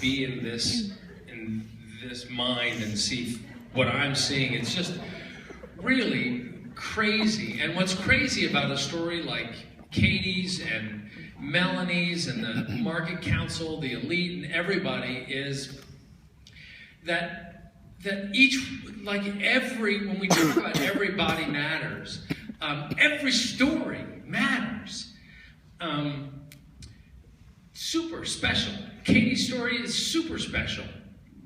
be in this mind and see what I'm seeing. It's just really crazy. And what's crazy about a story like Katie's and Melanie's and the Market Council, the Elite, and everybody is that each, like when we talk about everybody matters, every story matters. Super special. Katie's story is super special.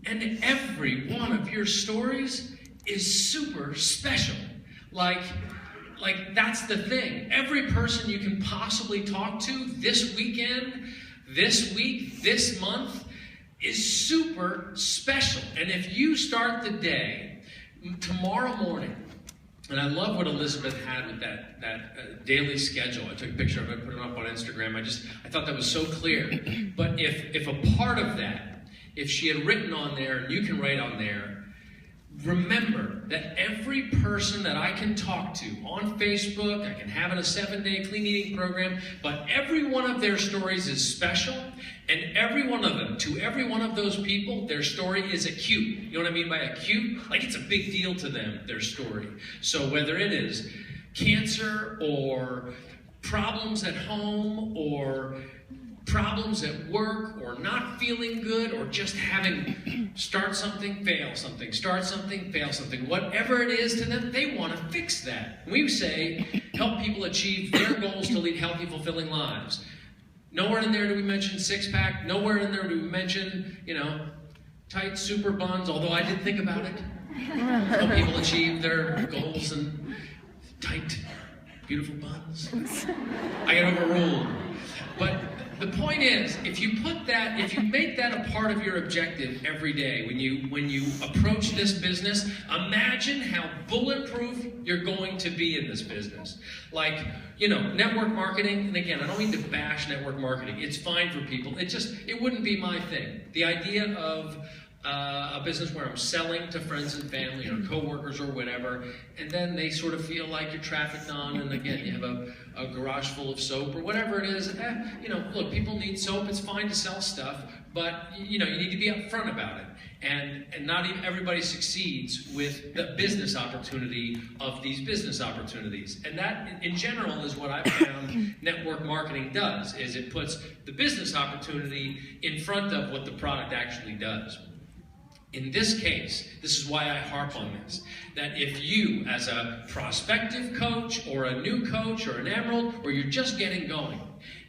And every one of your stories is super special. Like that's the thing. Every person you can possibly talk to this weekend, this week, this month is super special. And if you start the day tomorrow morning, and I love what Elizabeth had with that daily schedule. I took a picture of it, put it up on Instagram. I thought that was so clear. But if a part of that, if she had written on there, and you can write on there, remember that every person that I can talk to on Facebook, I can have in a 7-day clean eating program, but every one of their stories is special, and every one of them, to every one of those people, their story is acute. You know what I mean by acute? Like it's a big deal to them, their story. So whether it is cancer or problems at home or problems at work or not feeling good or just having start something, fail something, start something, fail something. Whatever it is to them, they want to fix that. We say help people achieve their goals to lead healthy, fulfilling lives. Nowhere in there do we mention six-pack. Nowhere in there do we mention, tight super buns, although I did think about it. Help people achieve their goals and tight, beautiful buns. I get overruled. But the point is, if you make that a part of your objective every day, when you approach this business, imagine how bulletproof you're going to be in this business. Like, network marketing, and again, I don't mean to bash network marketing. It's fine for people. It wouldn't be my thing. The idea of a business where I'm selling to friends and family or coworkers or whatever, and then they sort of feel like you're trafficked on, and again, you have a garage full of soap or whatever it is. Look, people need soap. It's fine to sell stuff, but you need to be upfront about it. And not even everybody succeeds with the business opportunity of these business opportunities. And that, in general, is what I've found network marketing does, is it puts the business opportunity in front of what the product actually does. In this case, this is why I harp on this, that if you, as a prospective coach or a new coach or an emerald, or you're just getting going,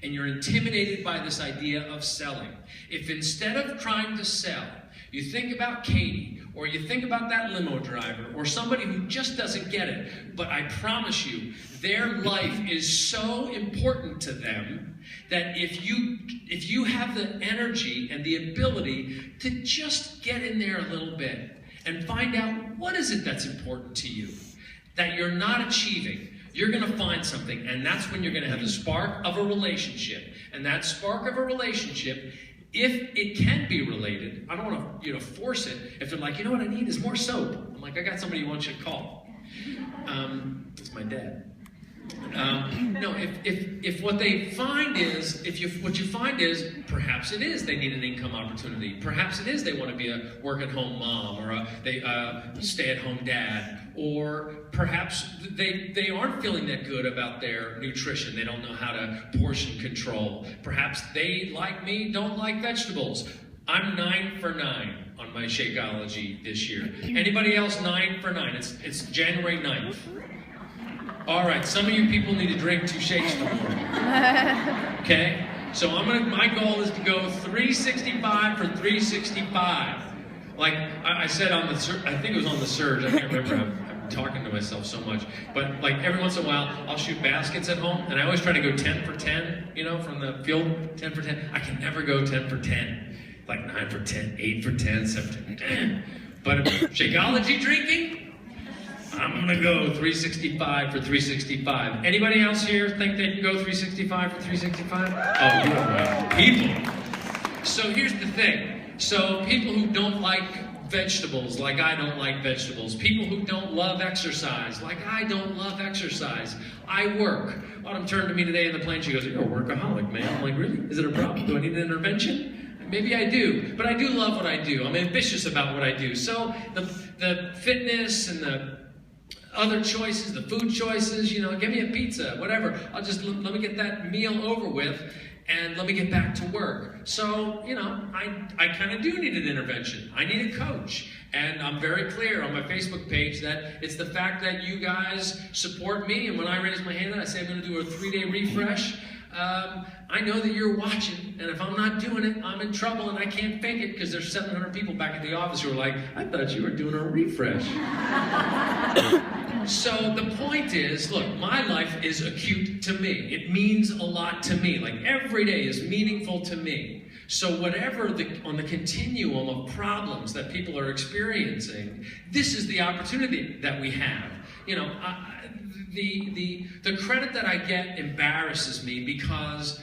and you're intimidated by this idea of selling, if instead of trying to sell, you think about Katie, or you think about that limo driver, or somebody who just doesn't get it, but I promise you, their life is so important to them that if you have the energy and the ability to just get in there a little bit and find out what is it that's important to you, that you're not achieving, you're going to find something, and that's when you're going to have the spark of a relationship. And that spark of a relationship, if it can be related, I don't want to force it. If they're like, what I need is more soap, I'm like, I got somebody you want you to call. It's my dad. No, if what they find is, what you find is, perhaps it is they need an income opportunity. Perhaps it is they want to be a work-at-home mom or a stay-at-home dad. Or perhaps they aren't feeling that good about their nutrition. They don't know how to portion control. Perhaps they, like me, don't like vegetables. I'm 9 for 9 on my Shakeology this year. Anybody else 9 for 9? It's January 9th. All right, some of you people need to drink 2 shakes tomorrow. Okay? So my goal is to go 365 for 365. Like I said I think it was on the Surge, I can't remember, I'm talking to myself so much. But like every once in a while, I'll shoot baskets at home, and I always try to go 10 for 10, from the field, 10 for 10. I can never go 10 for 10. Like 9 for 10, 8 for 10, 7 for 10. But Shakeology drinking, I'm going to go 365 for 365. Anybody else here think they can go 365 for 365? Oh, you are people. So here's the thing. So people who don't like vegetables, like I don't like vegetables. People who don't love exercise, like I don't love exercise. I work. Autumn turned to me today in the plane. She goes, "You're a workaholic, man." I'm like, "Really? Is it a problem? Do I need an intervention?" Maybe I do, but I do love what I do. I'm ambitious about what I do. So the fitness and the other choices, the food choices, you know, give me a pizza, whatever. I'll just, let me get that meal over with and let me get back to work. So, you know, I kind of do need an intervention. I need a coach. And I'm very clear on my Facebook page that it's the fact that you guys support me, and when I raise my hand and I say I'm going to do a 3-day refresh, I know that you're watching, and if I'm not doing it, I'm in trouble and I can't fake it because there's 700 people back at the office who are like, I thought you were doing a refresh. So the point is, look, my life is acute to me. It means a lot to me. Like every day is meaningful to me. So whatever on the continuum of problems that people are experiencing, this is the opportunity that we have. You know, the credit that I get embarrasses me because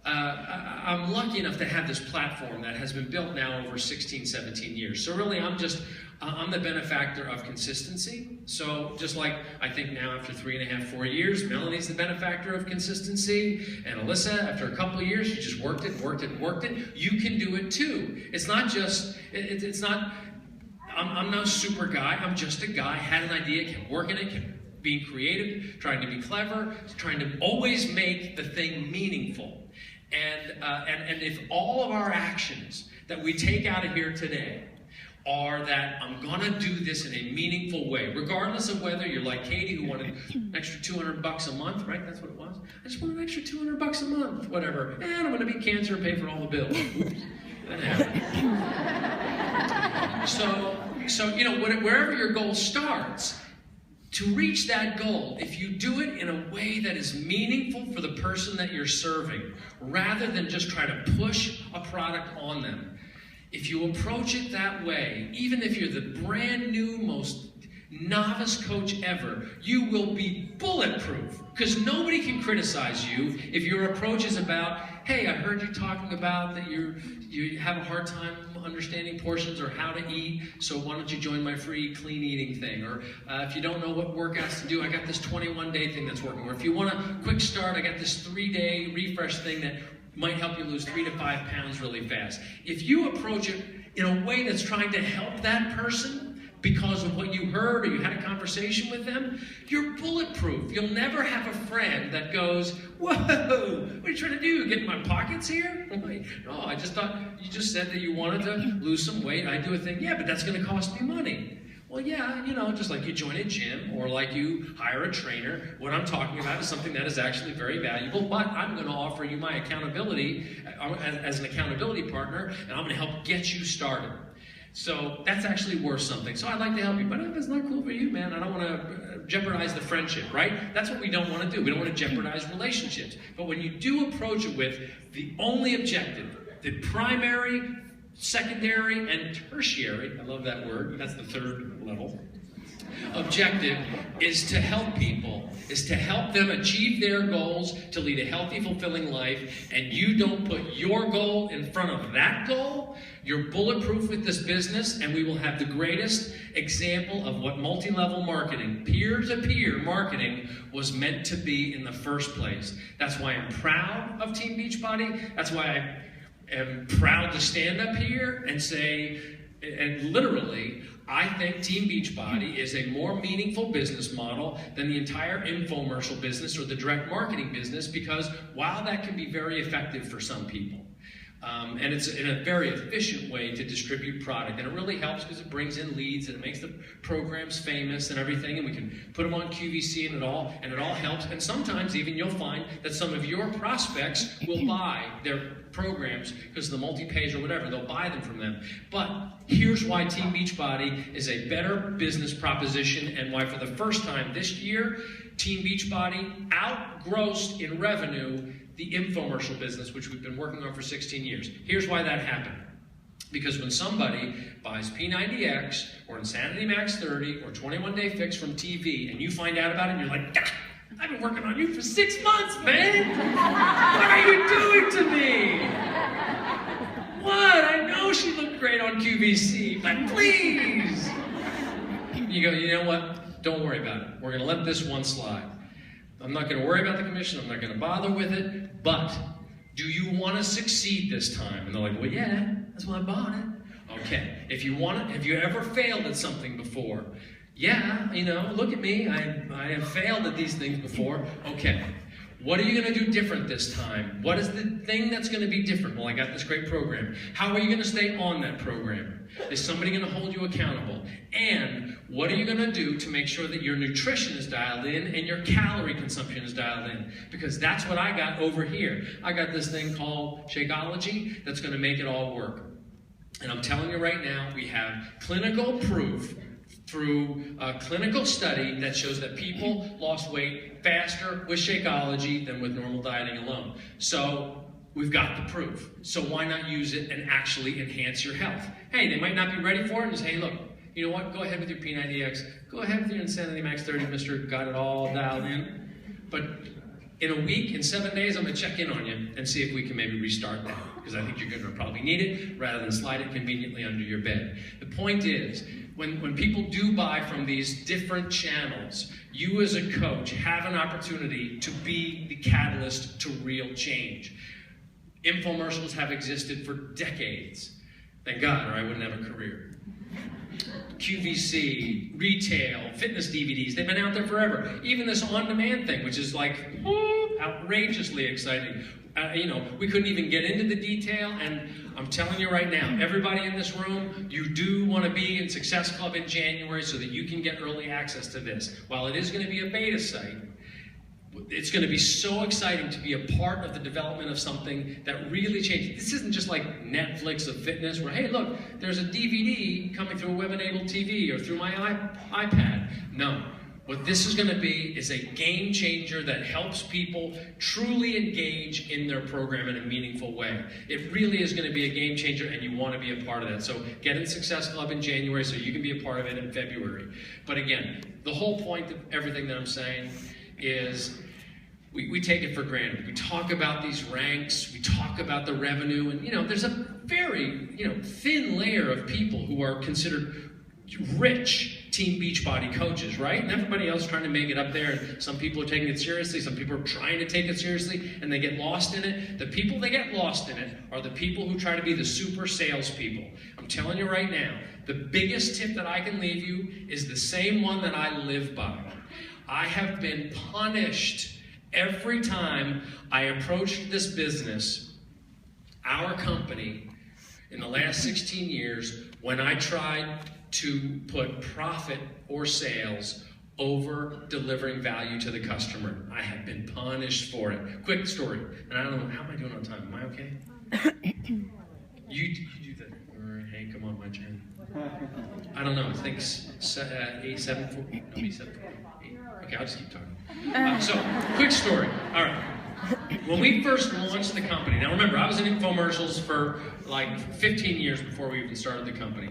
I'm lucky enough to have this platform that has been built now over 16, 17 years. So really, I'm the benefactor of consistency. So just like I think now after 3.5, 4 years, Melanie's the benefactor of consistency, and Alyssa, after a couple of years, she just worked it. You can do it too. It's not just, it's not, I'm no super guy, I'm just a guy, had an idea, kept working it, kept being creative, trying to be clever, trying to always make the thing meaningful. And if all of our actions that we take out of here today are that I'm gonna do this in a meaningful way, regardless of whether you're like Katie who wanted an extra $200 a month, right? That's what it was. I just want an extra $200 a month, whatever. And I'm gonna beat cancer and pay for all the bills. Oops, that happened. So you know, wherever your goal starts, to reach that goal, if you do it in a way that is meaningful for the person that you're serving, rather than just try to push a product on them, if you approach it that way, even if you're the brand new, most novice coach ever, you will be bulletproof. Because nobody can criticize you if your approach is about, hey, I heard you talking about that you have a hard time understanding portions or how to eat, so why don't you join my free clean eating thing? Or if you don't know what workouts to do, I got this 21-day thing that's working. Or if you want a quick start, I got this 3-day refresh thing that might help you lose 3 to 5 pounds really fast. If you approach it in a way that's trying to help that person because of what you heard or you had a conversation with them, you're bulletproof. You'll never have a friend that goes, whoa, what are you trying to do? Get in my pockets here? No, I just thought you just said that you wanted to lose some weight. I do a thing. Yeah, but that's going to cost me money. Well, yeah, you know, just like you join a gym or like you hire a trainer, what I'm talking about is something that is actually very valuable, but I'm going to offer you my accountability as an accountability partner, and I'm going to help get you started. So that's actually worth something. So I'd like to help you, but if it's not cool for you, man, I don't want to jeopardize the friendship, right? That's what we don't want to do. We don't want to jeopardize relationships. But when you do approach it with the only objective, the primary, secondary, and tertiary, I love that word, that's the third level, objective is to help people, is to help them achieve their goals, to lead a healthy, fulfilling life, and you don't put your goal in front of that goal, you're bulletproof with this business, and we will have the greatest example of what multi-level marketing, peer-to-peer marketing, was meant to be in the first place. That's why I'm proud of Team Beachbody. That's why I am proud to stand up here and say, and literally, I think Team Beachbody is a more meaningful business model than the entire infomercial business or the direct marketing business, because while that can be very effective for some people, and it's in a very efficient way to distribute product, and it really helps because it brings in leads and it makes the programs famous and everything, and we can put them on QVC and it all helps. And sometimes even you'll find that some of your prospects will buy their programs because of the multi-page or whatever, they'll buy them from them. But here's why Team Beachbody is a better business proposition, and why for the first time this year, Team Beachbody outgrossed in revenue the infomercial business, which we've been working on for 16 years. Here's why that happened. Because when somebody buys P90X or Insanity Max 30 or 21-Day Fix from TV, and you find out about it and you're like, ah, I've been working on you for 6 months, man! What are you doing to me? What? I know she looked great on QVC, but please! You go, you know what? Don't worry about it. We're going to let this one slide. I'm not going to worry about the commission. I'm not going to bother with it. But Do you want to succeed this time? And they're like, well, yeah, that's why I bought it. Okay, if you want it, have you ever failed at something before? Yeah, you know, look at me, I have failed at these things before. Okay, what are you going to do different this time? What is the thing that's going to be different? Well, I got this great program. How are you going to stay on that program? Is somebody going to hold you accountable? And what are you going to do to make sure that your nutrition is dialed in and your calorie consumption is dialed in? Because that's what I got over here. I got this thing called Shakeology that's going to make it all work. And I'm telling you right now, we have clinical proof through a clinical study that shows that people lost weight faster with Shakeology than with normal dieting alone. So we've got the proof. So why not use it and actually enhance your health? Hey, they might not be ready for it and just, hey, look, you know what? Go ahead with your P90X. Go ahead with your Insanity Max 30, Mr. Got it all dialed in. But in a week, in 7 days, I'm going to check in on you and see if we can maybe restart that. Because I think you're going to probably need it rather than slide it conveniently under your bed. The point is, when people do buy from these different channels, you as a coach have an opportunity to be the catalyst to real change. Infomercials have existed for decades. Thank God, or I wouldn't have a career. QVC, retail, fitness DVDs, they've been out there forever. Even this on-demand thing, which is like outrageously exciting. You know, we couldn't even get into the detail, and I'm telling you right now, everybody in this room, you do want to be in Success Club in January so that you can get early access to this. While it is going to be a beta site, it's going to be so exciting to be a part of the development of something that really changes. This isn't just like Netflix of fitness where, hey, look, there's a DVD coming through a web-enabled TV or through my iPad. No. What this is going to be is a game changer that helps people truly engage in their program in a meaningful way. It really is going to be a game changer, and you want to be a part of that. So get in Success Club in January so you can be a part of it in February. But again, the whole point of everything that I'm saying is we take it for granted. We talk about these ranks, we talk about the revenue, and you know, there's a very thin layer of people who are considered rich Team Beachbody coaches, right? And everybody else trying to make it up there, and some people are taking it seriously, some people are trying to take it seriously, and they get lost in it. The people that get lost in it are the people who try to be the super salespeople. I'm telling you right now, the biggest tip that I can leave you is the same one that I live by. I have been punished every time I approached this business, our company, in the last 16 years, when I tried to put profit or sales over delivering value to the customer. I have been punished for it. Quick story, and I don't know, how am I doing on time? Am I okay? You do that. All right, hey, come on, my turn. I don't know, I think 7:40. No, 7:40. Okay, I'll just keep talking. So, quick story. All right. When we first launched the company, now remember, I was in infomercials for like 15 years before we even started the company.